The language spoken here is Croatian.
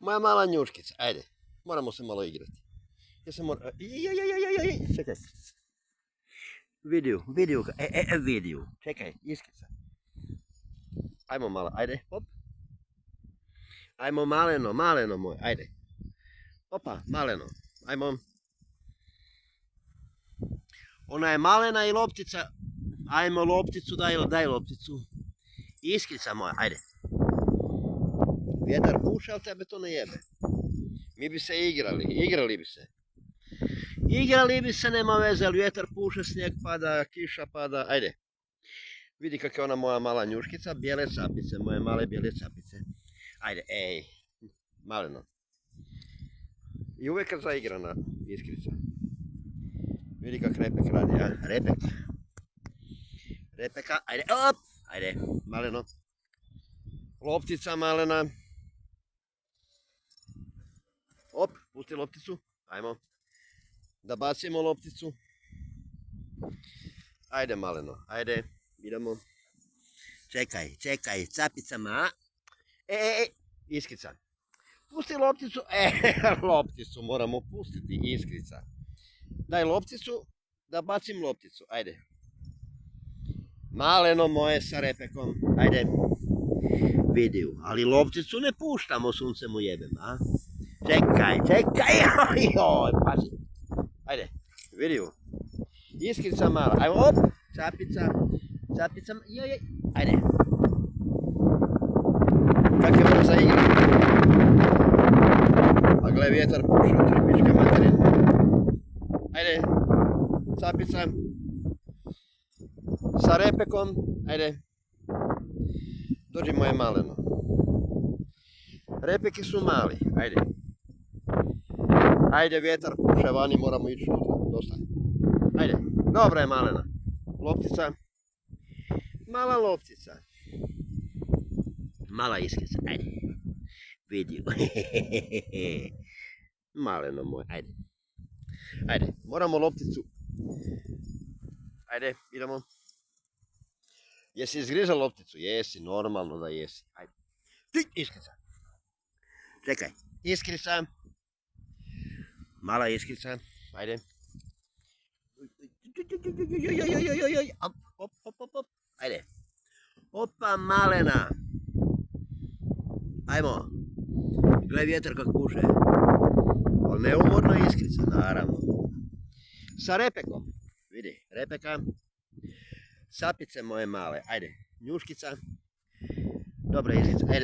Moja mala njuškica, ajde. Moramo se malo igrati. Ja se moram... Čekaj. Vidio. Vidio. Čekaj, iskica. Ajmo malo, ajde, hop. Ajmo maleno moj, ajde. Opa, maleno, ajmo. Ona je malena i loptica. Ajmo lopticu, daj lopticu. Iskica moja, ajde. Vjetar puša, ali tebe to ne jebe. Mi bi se igrali bi se. Igrali bi se, nema veze, ali vjetar puša, snijeg pada, kiša pada, ajde. Vidi kak je ona moja mala njuškica, bijele capice, moje male bijele capice. Ajde, ej, maleno. I uvijek zaigrana iskrica. Vidi kak Repek radi, a? Repeka, ajde, op, ajde, maleno. Loptica malena. Op, pusti lopticu, ajmo. Da bacimo lopticu. Ajde maleno, ajde, idemo. Čekaj, capicama. Iskrica. Pusti lopticu, lopticu moramo pustiti, iskrica. Daj lopticu, da bacim lopticu, ajde. Maleno moje sa Repekom, ajde. Vidio, ali lopticu ne puštamo, sunce mu jebem, a? Čekaj, joj, pazi. Ajde, vidio. Iskrica mala, ajmo, op, capica, joj, ajde. Kak je brza igra. A gle, vjetar puša, tripička materin. Ajde, capica. Sa Repekom, ajde. Dođi moje maleno. Repeki su mali, ajde. Ajde, vjetar puše vani, moramo ići unutra, dosta. Ajde, dobra je malena. Loptica. Mala loptica. Mala iskica, ajde. Vidio. Maleno moj, ajde. Ajde, moramo lopticu. Ajde, idemo. Jesi izgrizao lopticu? Jesi, normalno da jesi. Ajde. Iskrica. Čekaj, iskrica. Mala iskrica, ajde. Op. Ajde. Opa, malena. Ajmo. Gle vjetar kak puše. Ali neumorna iskrica, naravno. Sa Repekom. Vidi, Repeka. Sapice moje male, ajde. Njuškica. Dobra iskrica, ajde.